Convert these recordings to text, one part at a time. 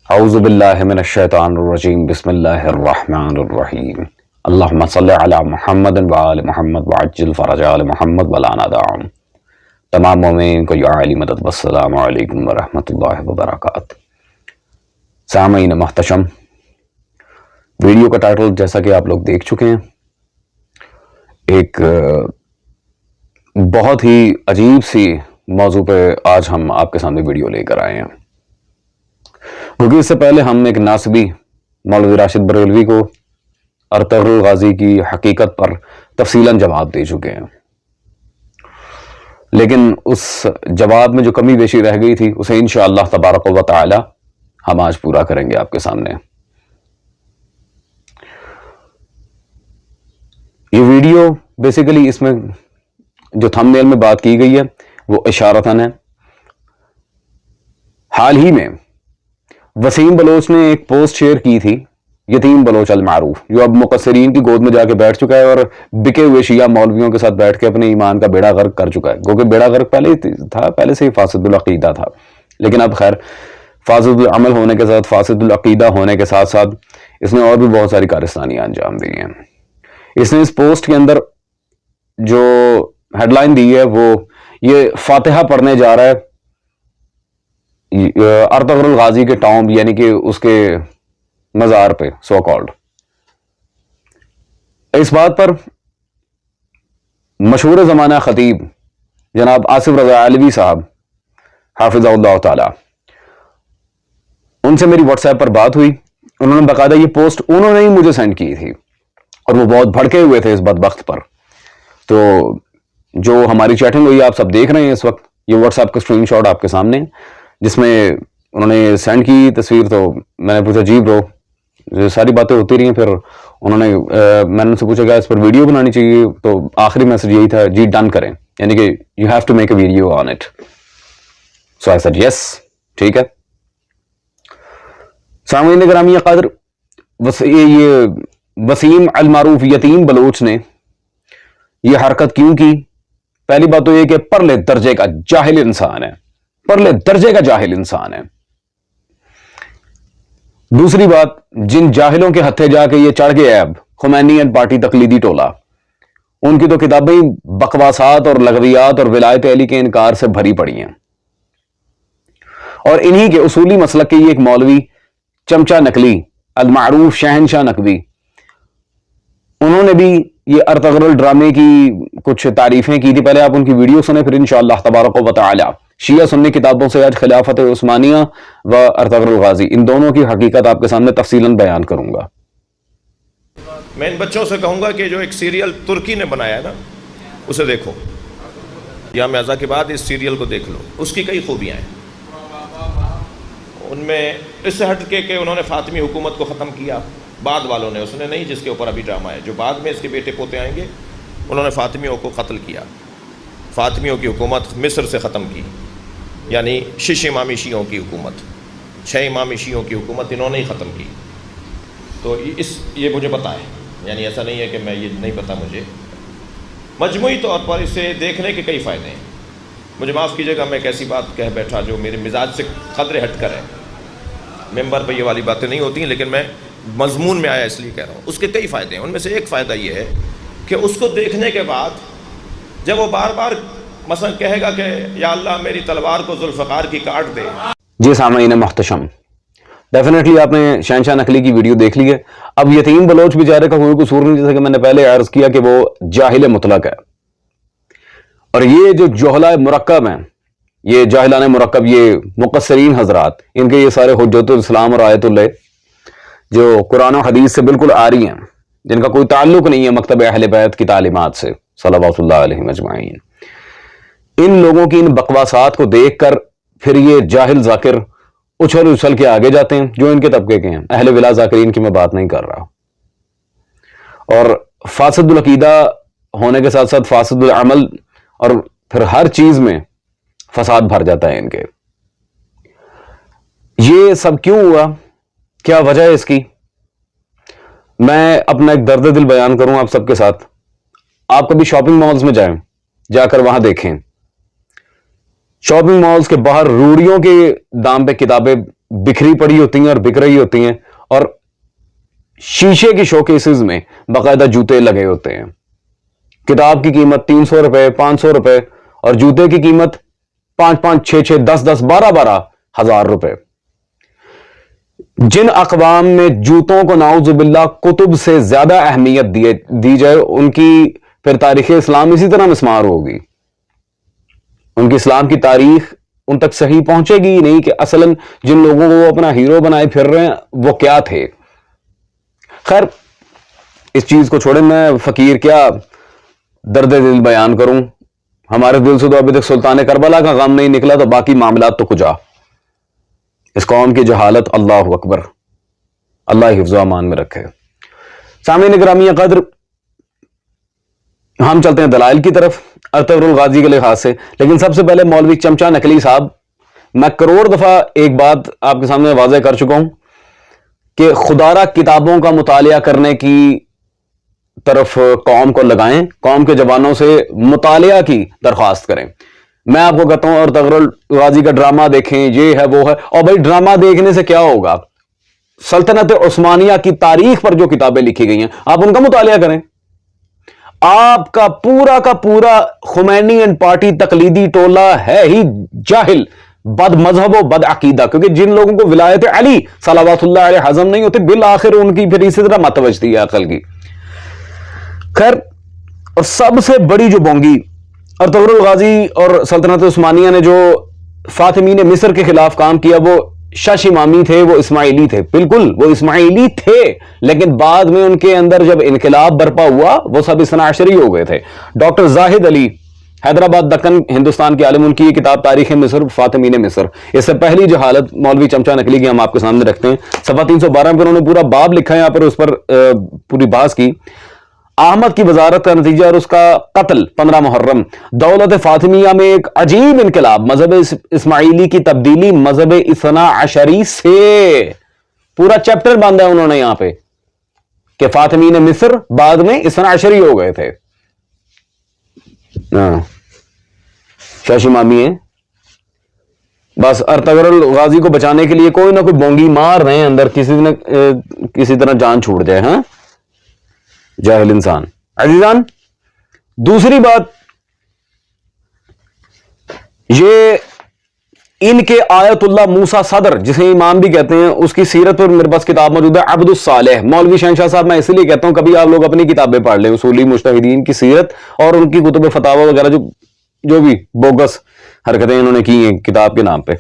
اعوذ باللہ من الشیطان الرجیم بسم اللہ الرحمن الرحیم اللہم صلی علی محمد وآل محمد وعجل فرج آل محمد ولا ندعهم. تمام مومنین کو یا علی مدد والسلام علیکم ورحمۃ اللہ وبرکاتہ. سامعین محتشم، ویڈیو کا ٹائٹل جیسا کہ آپ لوگ دیکھ چکے ہیں، ایک بہت ہی عجیب سی موضوع پہ آج ہم آپ کے سامنے ویڈیو لے کر آئے ہیں، کیونکہ اس سے پہلے ہم ایک ناسبی مولوی راشد بریلوی کو ارطغرل غازی کی حقیقت پر تفصیلاً جواب دے چکے ہیں، لیکن اس جواب میں جو کمی بیشی رہ گئی تھی اسے انشاءاللہ تبارک و تعالی ہم آج پورا کریں گے آپ کے سامنے. یہ ویڈیو بیسیکلی اس میں جو تھمب نیل میں بات کی گئی ہے وہ اشارتاً ہے. حال ہی میں وسیم بلوچ نے ایک پوسٹ شیئر کی تھی، یتیم بلوچ المعروف، جو اب مقصرین کی گود میں جا کے بیٹھ چکا ہے اور بکے ہوئے شیعہ مولویوں کے ساتھ بیٹھ کے اپنے ایمان کا بیڑا غرق کر چکا ہے. کیونکہ بیڑا غرق پہلے ہی تھا، پہلے سے ہی فاسد العقیدہ تھا، لیکن اب خیر فاسد العمل ہونے کے ساتھ، فاسد العقیدہ ہونے کے ساتھ ساتھ اس نے اور بھی بہت ساری کارستانیاں انجام دی ہیں. اس نے اس پوسٹ کے اندر جو ہیڈ لائن دی ہے وہ یہ فاتحہ پڑھنے جا رہا ہے ارطغرل غازی کے ٹامب، یعنی کہ اس کے مزار پہ سو کالڈ. اس بات پر مشہور زمانہ خطیب جناب آصف رضا علوی صاحب حافظ اللہ تعالی، ان سے میری واٹس ایپ پر بات ہوئی. انہوں نے باقاعدہ یہ پوسٹ انہوں نے ہی مجھے سینڈ کی تھی اور وہ بہت بھڑکے ہوئے تھے اس بدبخت پر. تو جو ہماری چیٹنگ ہوئی آپ سب دیکھ رہے ہیں اس وقت، یہ واٹس ایپ کا اسکرین شاٹ آپ کے سامنے، جس میں انہوں نے سینڈ کی تصویر. تو میں نے پوچھا جی برو، ساری باتیں ہوتی رہی ہیں. پھر انہوں نے میں نے ان سے پوچھا کہ اس پر ویڈیو بنانی چاہیے، تو آخری میسج یہی تھا جی ڈن کریں، یعنی کہ you have to make a video on it. So I said yes, ٹھیک ہے. سامعین گرامی قدر، یہ وسیم المعروف یتیم بلوچ نے یہ حرکت کیوں کی؟ پہلی بات تو یہ کہ پرلے درجے کا جاہل انسان ہے، پرلے درجے کا جاہل انسان ہے. دوسری بات، جن جاہلوں کے ہتھے جا کے یہ چڑھ گئے اب خمینی اینڈ پارٹی تقلیدی ٹولہ، ان کی تو کتابیں بکواسات اور لغویات اور ولایت علی کے انکار سے بھری پڑی ہیں. اور انہی کے اصولی مسلک کے یہ ایک مولوی چمچہ نقلی المعروف شہنشاہ نقوی، انہوں نے بھی یہ ارطغرل ڈرامے کی کچھ تعریفیں کی تھی. پہلے آپ ان کی ویڈیو سنیں، پھر انشاءاللہ تبارک و تعالی شیعہ سنی کتابوں سے آج خلافت عثمانیہ و ارطغرل غازی، ان دونوں کی حقیقت آپ کے سامنے تفصیلاً بیان کروں گا. میں ان بچوں سے کہوں گا کہ جو ایک سیریل ترکی نے بنایا ہے نا، اسے دیکھو. یام اعزا کے بعد اس سیریل کو دیکھ لو، اس کی کئی خوبیاں ہیں. ان میں اس سے ہٹ کے کہ انہوں نے فاطمی حکومت کو ختم کیا، بعد والوں نے، اس نے نہیں جس کے اوپر ابھی ڈرامہ ہے، جو بعد میں اس کے بیٹے پوتے آئیں گے، انہوں نے فاطمیوں کو قتل کیا. فاطمیوں کی حکومت مصر سے ختم کی، یعنی شش امامی شیعوں کی حکومت، 6 امامی شیعوں کی حکومت انہوں نے ہی ختم کی. تو یہ مجھے پتہ ہے، یعنی ایسا نہیں ہے کہ میں یہ نہیں پتہ مجھے. مجموعی طور پر اسے دیکھنے کے کئی فائدے ہیں. مجھے معاف کیجیے گا، میں ایک ایسی بات کہہ بیٹھا جو میرے مزاج سے قدرے ہٹ کر ہے. ممبر پہ یہ والی باتیں نہیں ہوتی ہیں، لیکن میں مضمون میں آیا اس لیے کہہ رہا ہوں. اس کے کئی فائدے ہیں. ان میں سے ایک فائدہ یہ ہے کہ اس کو دیکھنے کے بعد جب وہ بار بار مثلا کہے گا کہ یا اللہ میری تلوار کو ذوالفقار کی کاٹ دے. جی سامعین محتشم، ڈیفینیٹلی آپ نے شہنشاہ نقلی کی ویڈیو دیکھ لی ہے. اب یتیم بلوچ بیچارے کا کوئی قصور نہیں، جیسا کہ میں نے پہلے عرض کیا کہ وہ جاہل مطلق ہے. اور یہ جو جہلہ مرکب ہیں، یہ جاہلان مرکب، یہ مقصرین حضرات، ان کے یہ سارے حجت الاسلام اور آیت اللہ جو قرآن و حدیث سے بالکل آ رہی ہیں، جن کا کوئی تعلق نہیں ہے مکتب اہل بیت کی تعلیمات سے صلوات اللہ علیہم اجمعین، ان لوگوں کی ان بکواسات کو دیکھ کر پھر یہ جاہل ذاکر اچھل اچھل کے آگے جاتے ہیں، جو ان کے طبقے کے ہیں. اہل ولا ذاکرین کی میں بات نہیں کر رہا. اور فاسد العقیدہ ہونے کے ساتھ ساتھ فاسد العمل، اور پھر ہر چیز میں فساد بھر جاتا ہے ان کے. یہ سب کیوں ہوا؟ کیا وجہ ہے اس کی؟ میں اپنا ایک درد دل بیان کروں آپ سب کے ساتھ. آپ کبھی شاپنگ مالز میں جائیں، جا کر وہاں دیکھیں، شاپنگ مالز کے باہر روڑیوں کے دام پہ کتابیں بکھری پڑی ہوتی ہیں اور بک رہی ہوتی ہیں, اور شیشے کی شوکیسز میں باقاعدہ جوتے لگے ہوتے ہیں. کتاب کی قیمت 300 روپے, 500 روپے, اور جوتے کی قیمت 5-5, 6-6, 10-10, 12-12 ہزار روپے. جن اقوام میں جوتوں کو نعوذ باللہ کتب سے زیادہ اہمیت دی جائے, ان کی پھر تاریخ اسلام اسی طرح مسمار ہوگی. ان کی اسلام کی تاریخ ان تک صحیح پہنچے گی نہیں کہ اصلاً جن لوگوں کو وہ اپنا ہیرو بنائے پھر رہے ہیں وہ کیا تھے. خیر اس چیز کو چھوڑیں, میں فقیر کیا درد دل بیان کروں. ہمارے دل سے تو ابھی تک سلطان کربلا کا غم نہیں نکلا, تو باقی معاملات تو کجا. اس قوم کی جہالت, اللہ اکبر, اللہ حفظ و امان میں رکھے. سامعین گرامی قدر, ہم چلتے ہیں دلائل کی طرف ارطغرل الغازی کے لحاظ سے. لیکن سب سے پہلے مولوی چمچا نقلی صاحب, میں کروڑ دفعہ ایک بات آپ کے سامنے واضح کر چکا ہوں کہ خدارہ کتابوں کا مطالعہ کرنے کی طرف قوم کو لگائیں, قوم کے جوانوں سے مطالعہ کی درخواست کریں. میں آپ کو کہتا ہوں ارطغرل الغازی کا ڈرامہ دیکھیں, یہ ہے وہ ہے. اور بھائی ڈرامہ دیکھنے سے کیا ہوگا؟ سلطنت عثمانیہ کی تاریخ پر جو کتابیں لکھی گئی ہیں آپ ان کا مطالعہ کریں. آپ کا پورا خمینی اینڈ پارٹی تقلیدی ٹولہ ہے ہی جاہل, بد مذہب و بد عقیدہ, کیونکہ جن لوگوں کو ولایت علی صلوات اللہ علیہ ہضم نہیں ہوتے بالآخر ان کی پھر اسی طرح متوجتی ہے عقل کی. خیر, اور سب سے بڑی جو بونگی ارطغرل الغازی اور سلطنت عثمانیہ نے جو فاطمین مصر کے خلاف کام کیا, وہ شاش امامی تھے, وہ اسماعیلی تھے. بالکل وہ اسماعیلی تھے, لیکن بعد میں ان کے اندر جب انقلاب برپا ہوا وہ سب اثنا عشری ہو گئے تھے. ڈاکٹر زاہد علی حیدرآباد دکن ہندوستان کے عالم, ان کی یہ کتاب تاریخ مصر فاطمین مصر, اس سے پہلی جہالت مولوی چمچا نقلی کی ہم آپ کے سامنے رکھتے ہیں. صفحہ 312 پہ انہوں نے پورا باب لکھا ہے, یہاں پر اس پر پوری بحث کی. احمد کی وزارت کا نتیجہ اور اس کا قتل 15 محرم, دولت فاطمیہ میں ایک عجیب انقلاب, مذہب اسماعیلی کی تبدیلی مذہب اثنا عشری سے. پورا چیپٹر باندھا ہے انہوں نے یہاں پہ کہ فاطمین مصر بعد میں اثنا عشری ہو گئے تھے. شاش امامی ہے. بس ارطغرل الغازی کو بچانے کے لیے کوئی نہ کوئی بونگی مار رہے ہیں اندر, کسی طرح جان چھوٹ جائے. ہاں جاہل انسان. عزیزان, دوسری بات یہ ان کے آیت اللہ موسیٰ صدر, جسے امام بھی کہتے ہیں, اس کی سیرت پر میرے پاس کتاب موجود ہے عبد الصالح. مولوی شہنشاہ صاحب, میں اس لیے کہتا ہوں کبھی آپ لوگ اپنی کتابیں پڑھ لیں, اصولی مجتہدین کی سیرت اور ان کی کتب فتاوی وغیرہ جو بھی بوگس حرکتیں انہوں نے کی ہیں کتاب کے نام پہ.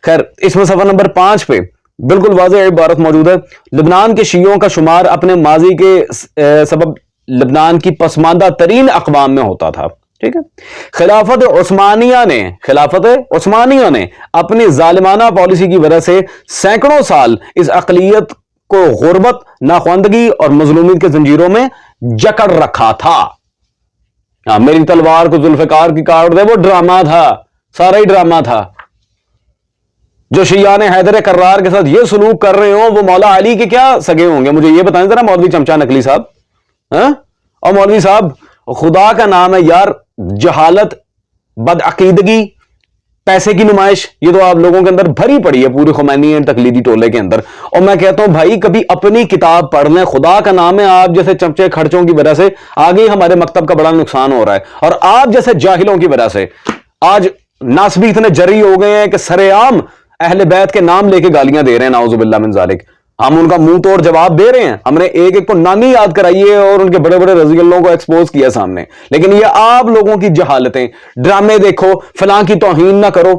خیر, اس میں صفحہ نمبر 5 پہ بالکل واضح عبارت موجود ہے. لبنان کے شیعوں کا شمار اپنے ماضی کے سبب لبنان کی پسماندہ ترین اقوام میں ہوتا تھا. ٹھیک ہے, خلافت عثمانیہ نے اپنی ظالمانہ پالیسی کی وجہ سے سینکڑوں سال اس اقلیت کو غربت, ناخواندگی اور مظلومیت کے زنجیروں میں جکڑ رکھا تھا. میری تلوار کو ذوالفقار کی کاٹ دے, وہ ڈرامہ تھا, سارا ہی ڈرامہ تھا. جو شیعان حیدر کرار کے ساتھ یہ سلوک کر رہے ہوں وہ مولا علی کے کیا سگے ہوں گے؟ مجھے یہ بتائیں ذرا مولوی چمچا نقلی صاحب. اور مولوی صاحب, خدا کا نام ہے یار, جہالت, بدعقیدگی, پیسے کی نمائش, یہ تو آپ لوگوں کے اندر بھری پڑی ہے پورے خمینی تقلیدی ٹولے کے اندر. اور میں کہتا ہوں بھائی کبھی اپنی کتاب پڑھ لیں, خدا کا نام ہے. آپ جیسے چمچے خرچوں کی وجہ سے آگے ہمارے مکتب کا بڑا نقصان ہو رہا ہے, اور آپ جیسے جاہلوں کی وجہ سے آج ناسبی اتنے جری ہو گئے ہیں کہ سرے عام اہل بیت کے نام لے کے گالیاں دے رہے ہیں, نعوذ باللہ من ذالک. ہم ان کا منہ توڑ جواب دے رہے ہیں, ہم نے ایک ایک کو نامی یاد کرائی ہے اور ان کے بڑے بڑے رضی اللہ کو ایکسپوز کیا سامنے. لیکن یہ آپ لوگوں کی جہالتیں, ڈرامے دیکھو, فلاں کی توہین نہ کرو,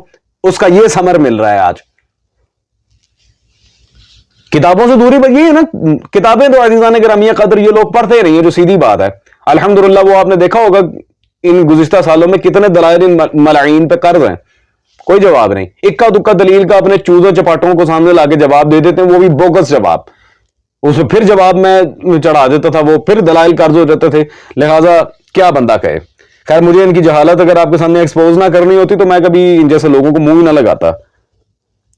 اس کا یہ ثمر مل رہا ہے آج. کتابوں سے دوری بچی ہے نا, کتابیں تو عزیزان گرامی قدر یہ لوگ پڑھتے نہیں ہیں, جو سیدھی بات ہے. الحمدللہ وہ آپ نے دیکھا ہوگا ان گزشتہ سالوں میں کتنے دلائل ان ملعین پہ قرض ہیں, کوئی جواب نہیں. اکا دکا دلیل کا اپنے چوزوں چپاٹوں کو سامنے لا کے جواب دے دیتے ہیں, وہ بھی بوگس جواب. اس میں پھر جواب میں چڑھا دیتا تھا, وہ پھر دلائل قرض ہو جاتے تھے. لہٰذا کیا بندہ کہے. خیر, مجھے ان کی جہالت اگر آپ کے سامنے ایکسپوز نہ کرنی ہوتی تو میں کبھی ان جیسے لوگوں کو منہ ہی نہ لگاتا.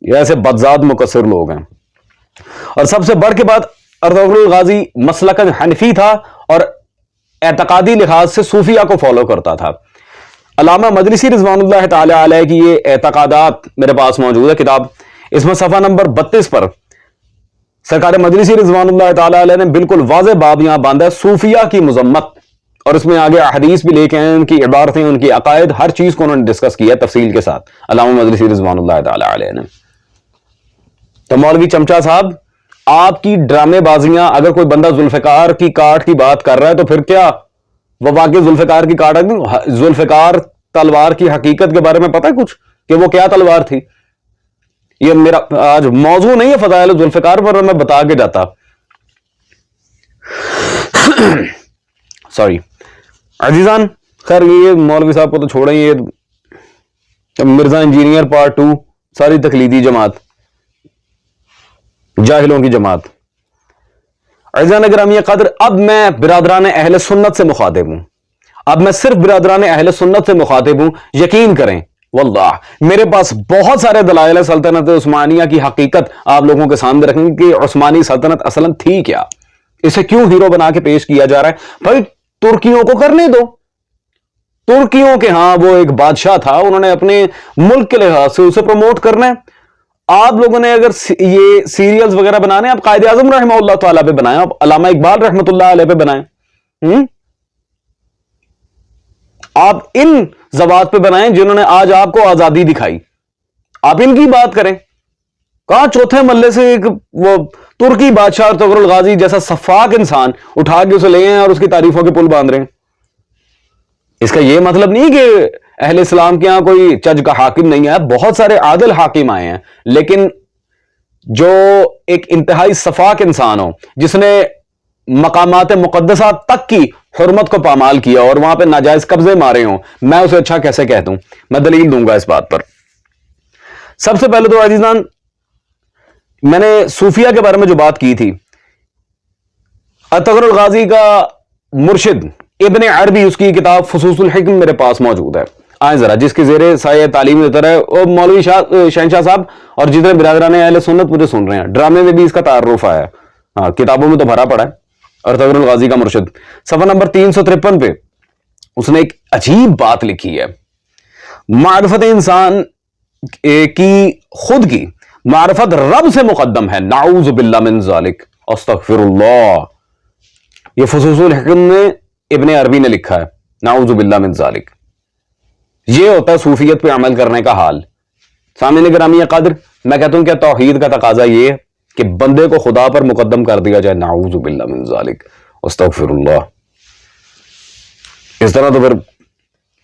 یہ ایسے بدذات مقصر لوگ ہیں. اور سب سے بڑھ کے بات, ارطغرل الغازی مسلکن حنفی تھا اور اعتقادی لحاظ سے صوفیہ کو فالو کرتا تھا. علامہ مجلسی رضوان اللہ تعالی علیہ کی یہ اعتقادات میرے پاس موجود ہے کتاب. اس میں صفحہ نمبر 32 پر سرکار مجلسی رضوان اللہ تعالی علیہ نے بالکل واضح باب یہاں باندھا ہے صوفیہ کی مذمت، اور اس میں آگے احادیث بھی لے کے آئے، ان کی عبارتیں، ان کی عقائد، ہر چیز کو انہوں نے ڈسکس کیا تفصیل کے ساتھ علامہ مجلسی رضوان اللہ تعالی علیہ نے۔ تو مولوی چمچا صاحب، آپ کی ڈرامے بازیاں، اگر کوئی بندہ ذوالفقار کی کاٹ کی بات کر رہا ہے تو پھر کیا وہ واقعی ذوالفقار کی کاٹ ہے؟ ذوالفقار تلوار کی حقیقت کے بارے میں پتہ ہے کچھ کہ وہ کیا تلوار تھی؟ یہ میرا آج موضوع نہیں ہے فضائل ذوالفقار پر، میں بتا کے جاتا۔ سوری عزیزان، خیر یہ مولوی صاحب کو تو چھوڑیں، یہ مرزا انجینئر پارٹ 2 ساری تقلیدی جماعت، جاہلوں کی جماعت۔ عزیزان گرامی قدر، اب میں برادران اہل سنت سے مخاطب ہوں، اب میں صرف برادران اہل سنت سے مخاطب ہوں۔ یقین کریں واللہ میرے پاس بہت سارے دلائل سلطنت عثمانیہ کی حقیقت آپ لوگوں کے سامنے رکھیں گے کہ عثمانی سلطنت اصلاً تھی کیا، اسے کیوں ہیرو بنا کے پیش کیا جا رہا ہے۔ بھائی ترکیوں کو کرنے دو، ترکیوں کے ہاں وہ ایک بادشاہ تھا، انہوں نے اپنے ملک کے لحاظ سے اسے پروموٹ کرنا ہے۔ آپ لوگوں نے اگر یہ سیریلز وغیرہ بنانے، آپ قائد اعظم رحمہ اللہ تعالیٰ پہ بنائیں، آپ علامہ اقبال رحمۃ اللہ علیہ پہ بنائیں، آپ ان ذوات پہ بنائیں جنہوں نے آج آپ کو آزادی دکھائی، آپ ان کی بات کریں۔ کہاں چوتھے محلے سے ایک وہ ترکی بادشاہ ارطغرل غازی جیسا سفاک انسان اٹھا کے اسے لے ہیں اور اس کی تعریفوں کے پل باندھ رہے ہیں۔ اس کا یہ مطلب نہیں کہ اہل اسلام کے یہاں کوئی چج کا حاکم نہیں ہے، بہت سارے عادل حاکم آئے ہیں، لیکن جو ایک انتہائی سفاک انسان ہو، جس نے مقامات مقدسہ تک کی حرمت کو پامال کیا اور وہاں پہ ناجائز قبضے مارے ہوں، میں اسے اچھا کیسے کہتا ہوں؟ میں دلیل دوں گا اس بات پر۔ سب سے پہلے تو عزیزان، میں نے صوفیہ کے بارے میں جو بات کی تھی، ارطغرل غازی کا مرشد ابن عربی، اس کی کتاب فصوص الحکم میرے پاس موجود ہے، آئیں ذرا، جس کی زیر سایہ تعلیم اتر ہے، اور مولوی شہنشاہ صاحب اور جتنے برادران اہل سنت مجھے سن رہے ہیں، ڈرامے میں بھی اس کا تعارف آیا ہے، ہاں کتابوں میں تو بھرا پڑا ہے۔ ارطغرل غازی کا مرشد صفحہ نمبر 353 پہ اس نے ایک عجیب بات لکھی ہے، معرفت انسان کی خود کی معرفت رب سے مقدم ہے، نعوذ باللہ من ذالک، استغفر اللہ۔ یہ فصوص الحکم میں ابن عربی نے لکھا ہے، نعوذ باللہ من ذالک۔ یہ ہوتا ہے صوفیت پہ عمل کرنے کا حال۔ سامعین گرامی قدر، میں کہتا ہوں کہ توحید کا تقاضا یہ ہے کہ بندے کو خدا پر مقدم کر دیا جائے، نعوذ باللہ من ذالک، استغفر اللہ۔ اس طرح تو پھر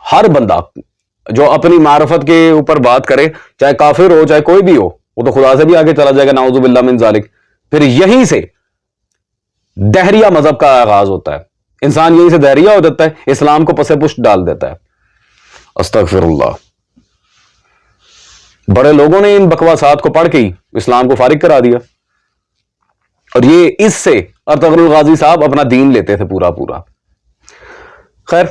ہر بندہ جو اپنی معرفت کے اوپر بات کرے، چاہے کافر ہو چاہے کوئی بھی ہو، وہ تو خدا سے بھی آگے چلا جائے گا، نعوذ باللہ من ذالک۔ پھر یہیں سے دہریہ مذہب کا آغاز ہوتا ہے، انسان یہیں سے دہریہ ہو جاتا ہے، اسلام کو پسے پشت ڈال دیتا ہے، استغفر اللہ۔ بڑے لوگوں نے ان بکواسات کو پڑھ کے ہی اسلام کو فارغ کرا دیا، اور یہ اس سے ارطغرل غازی صاحب اپنا دین لیتے تھے پورا پورا۔ خیر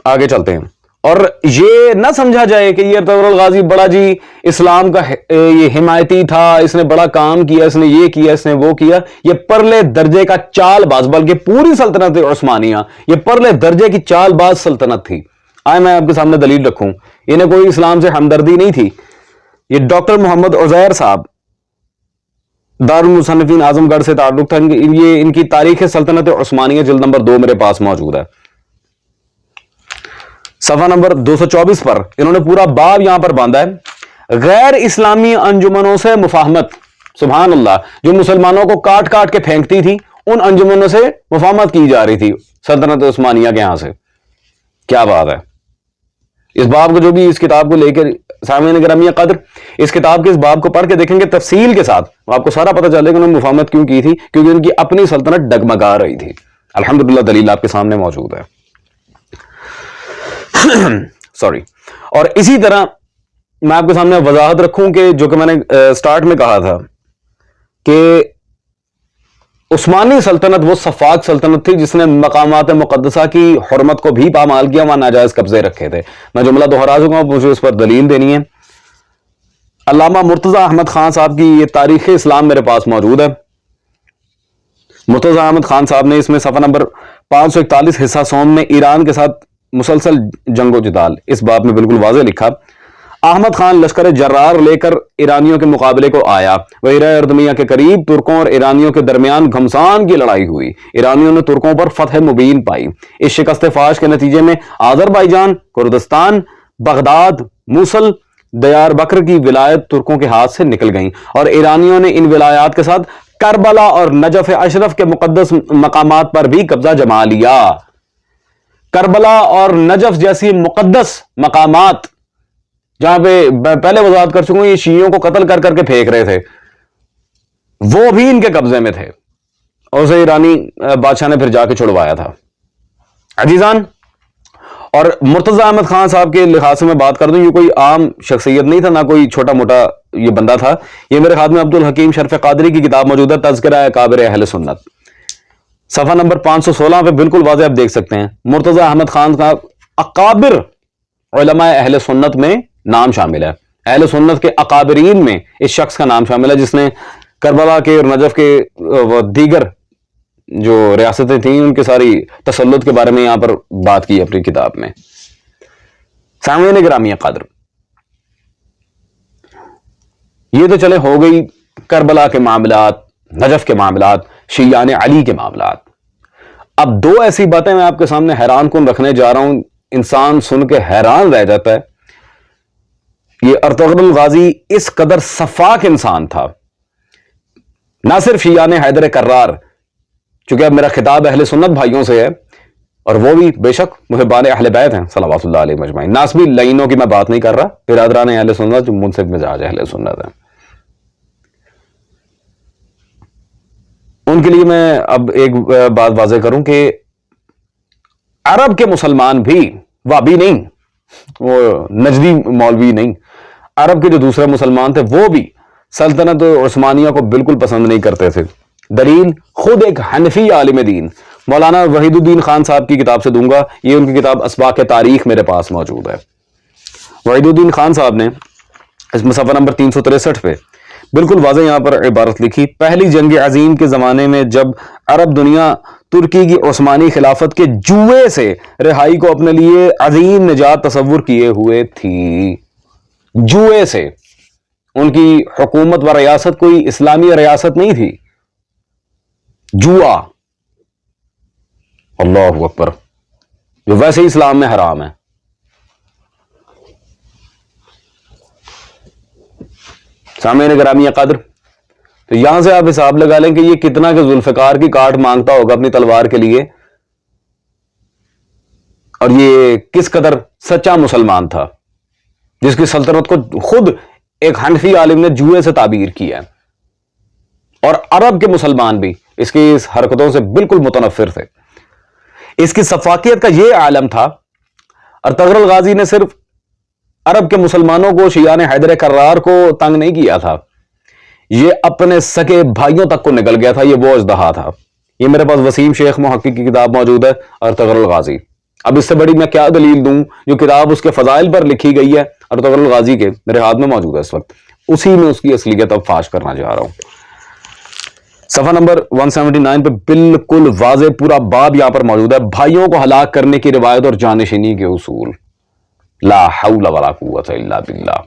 آگے چلتے ہیں، اور یہ نہ سمجھا جائے کہ یہ ارطغرل غازی بڑا جی اسلام کا یہ حمایتی تھا، اس نے بڑا کام کیا، اس نے یہ کیا، اس نے وہ کیا۔ یہ پرلے درجے کا چال باز، بلکہ پوری سلطنت عثمانیہ یہ پرلے درجے کی چال باز سلطنت تھی۔ آئے میں آپ کے سامنے دلیل رکھوں، انہیں کوئی اسلام سے ہمدردی نہیں تھی۔ یہ ڈاکٹر محمد عزیر صاحب دارالمصنفین اعظم گڑھ سے تعلق تھا، یہ ان کی تاریخ سلطنت عثمانیہ جلد نمبر 2 میرے پاس موجود ہے، صفحہ نمبر 224 پر انہوں نے پورا باب یہاں پر باندھا ہے، غیر اسلامی انجمنوں سے مفاہمت۔ سبحان اللہ، جو مسلمانوں کو کاٹ کاٹ کے پھینکتی تھی، ان انجمنوں سے مفاہمت کی جا رہی تھی سلطنت عثمانیہ کے یہاں سے۔ کیا بات ہے! اس باب کو جو بھی اس کتاب کو لے کر سامعین گرامی قدر اس کتاب کے اس باب کو پڑھ کے دیکھیں گے تفصیل کے ساتھ، آپ کو سارا پتہ چلے گا انہوں نے مفاہمت کیوں کی تھی، کیونکہ ان کی اپنی سلطنت ڈگمگا رہی تھی۔ الحمدللہ دلیل آپ کے سامنے موجود ہے۔ سوری۔ اور اسی طرح میں آپ کے سامنے وضاحت رکھوں کہ جو کہ میں نے سٹارٹ میں کہا تھا کہ عثمانی سلطنت وہ سفاک سلطنت تھی جس نے مقامات مقدسہ کی حرمت کو بھی پامال کیا، وہاں ناجائز قبضے رکھے تھے۔ میں جملہ دوہرا چکا ہوں، مجھے اس پر دلیل دینی ہے۔ علامہ مرتضی احمد خان صاحب کی یہ تاریخ اسلام میرے پاس موجود ہے۔ مرتضی احمد خان صاحب نے اس میں صفحہ نمبر 541 حصہ سوم میں ایران کے ساتھ مسلسل جنگ و جدال، اس باب میں بالکل واضح لکھا، احمد خان لشکر جرار لے کر ایرانیوں کے مقابلے کو آیا. ویرہ اردمیہ کے قریب ترکوں اور ایرانیوں کے درمیان گھمسان کی لڑائی ہوئی. ایرانیوں نے ترکوں پر فتح مبین پائی. اس شکست فاش کے نتیجے میں آذربائیجان، کردستان، بغداد، موصل، دیار بکر کی ولایت ترکوں کے ہاتھ سے نکل گئیں اور ایرانیوں نے ان ولایات کے ساتھ کربلا اور نجف اشرف کے مقدس مقامات پر بھی قبضہ جما لیا. کربلا اور نجف جیسی مقدس مقامات جہاں پہ پہلے وضاحت کر چکا ہوں یہ شیعوں کو قتل کر کر کے پھینک رہے تھے، وہ بھی ان کے قبضے میں تھے اور اسے ایرانی بادشاہ نے پھر جا کے چھڑوایا تھا. عزیزان، اور مرتضی احمد خان صاحب کے لحاظ سے میں بات کر دوں، یہ کوئی عام شخصیت نہیں تھا، نہ کوئی چھوٹا موٹا یہ بندہ تھا. یہ میرے خیال میں عبدالحکیم شرف قادری کی کتاب موجود ہے، تذکرہ اکابر اہل سنت، صفحہ نمبر 516 پہ بالکل واضح آپ دیکھ سکتے ہیں. مرتضی احمد خان کا اکابر علماء اہل سنت میں نام شامل ہے. اہل سنت کے اکابرین میں اس شخص کا نام شامل ہے جس نے کربلا کے اور نجف کے دیگر جو ریاستیں تھیں ان کے ساری تسلط کے بارے میں یہاں پر بات کی اپنی کتاب میں. سامعین گرامی قدر، یہ تو چلے ہو گئی کربلا کے معاملات، نجف کے معاملات، شیعان علی کے معاملات. اب دو ایسی باتیں میں آپ کے سامنے حیران کن رکھنے جا رہا ہوں، انسان سن کے حیران رہ جاتا ہے. یہ ارطغرل غازی اس قدر صفاک انسان تھا، نہ صرف شیعان حیدر کرار، چونکہ اب میرا خطاب اہل سنت بھائیوں سے ہے اور وہ بھی بے شک محبان اہل بیت ہیں صلوات اللہ علیہ مجمعین. ناسبی لعینوں کی میں بات نہیں کر رہا، برادران اہل سنت جو منصف مزاج اہل سنت ہیں. ان کے لیے میں اب ایک بات واضح کروں کہ عرب کے مسلمان بھی وابی نہیں، وہ نجدی مولوی نہیں، عرب کے جو دوسرے مسلمان تھے وہ بھی سلطنت عثمانیہ کو بالکل پسند نہیں کرتے تھے. دلیل خود ایک حنفی عالم دین مولانا وحید الدین خان صاحب کی کتاب سے دوں گا. یہ ان کی کتاب اسباق تاریخ میرے پاس موجود ہے. وحید الدین خان صاحب نے اس میں صفحہ نمبر 363 پہ بالکل واضح یہاں پر عبارت لکھی: پہلی جنگ عظیم کے زمانے میں جب عرب دنیا ترکی کی عثمانی خلافت کے جوئے سے رہائی کو اپنے لیے عظیم نجات تصور کیے ہوئے تھی، جوئے سے، ان کی حکومت و ریاست کوئی اسلامی ریاست نہیں تھی، جوا، اللہ اکبر، جو ویسے ہی اسلام میں حرام ہے. سامعین گرامی قدر، تو یہاں سے آپ حساب لگا لیں کہ یہ کتنا کہ ذوالفقار کی کاٹ مانگتا ہوگا اپنی تلوار کے لیے، اور یہ کس قدر سچا مسلمان تھا جس کی سلطنت کو خود ایک حنفی عالم نے جوئے سے تعبیر کیا ہے. اور عرب کے مسلمان بھی اس کی اس حرکتوں سے بالکل متنفر تھے. اس کی صفاقیت کا یہ عالم تھا. ارطغرل غازی نے صرف عرب کے مسلمانوں کو، شیعان حیدر کرار کو تنگ نہیں کیا تھا، یہ اپنے سکے بھائیوں تک کو نکل گیا تھا. یہ وہ اژدہا تھا. یہ میرے پاس وسیم شیخ محقق کی کتاب موجود ہے، ارطغرل غازی. اب اس سے بڑی میں کیا دلیل دوں؟ جو کتاب اس کے فضائل پر لکھی گئی ہے ارطغرل غازی کے، میرے ہاتھ میں موجود ہے اس وقت، اسی میں اس کی اصلیت اب فاش کرنا چاہ رہا ہوں. صفحہ نمبر 179 پہ بالکل واضح پورا باب یہاں پر موجود ہے: بھائیوں کو ہلاک کرنے کی روایت اور جانشینی کے اصول. لا حول ولا قوت الا باللہ.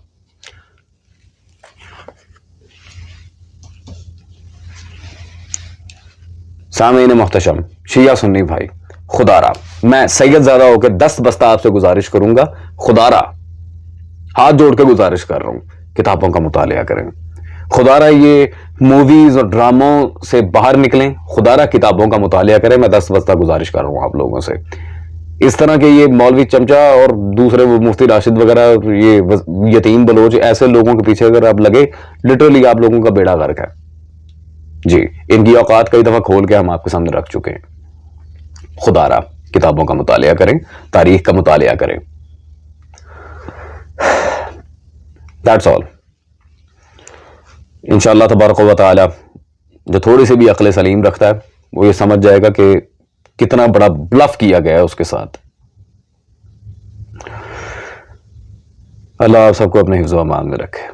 سامعین محتشم، شیعہ سنی بھائی، خدا را میں سید زیادہ ہو کے دست بستہ آپ سے گزارش کروں گا، خدا را ہاتھ جوڑ کے گزارش کر رہا ہوں، کتابوں کا مطالعہ کریں. خدا را یہ موویز اور ڈراموں سے باہر نکلیں، خدا را کتابوں کا مطالعہ کریں. میں دست بستہ گزارش کر رہا ہوں آپ لوگوں سے. اس طرح کے یہ مولوی چمچا اور دوسرے وہ مفتی راشد وغیرہ، یہ یتیم بلوچ، ایسے لوگوں کے پیچھے اگر آپ لگے، لٹرلی آپ لوگوں کا بیڑا غرق ہے. جی، ان کی اوقات کئی دفعہ کھول کے ہم آپ کے سامنے رکھ چکے ہیں. خدا را کتابوں کا مطالعہ کریں، تاریخ کا مطالعہ کریں. That's all. انشاءاللہ تبارک و تعالی جو تھوڑی سی بھی عقل سلیم رکھتا ہے وہ یہ سمجھ جائے گا کہ کتنا بڑا بلف کیا گیا ہے اس کے ساتھ. اللہ آپ سب کو اپنے حفظ و امان میں رکھے.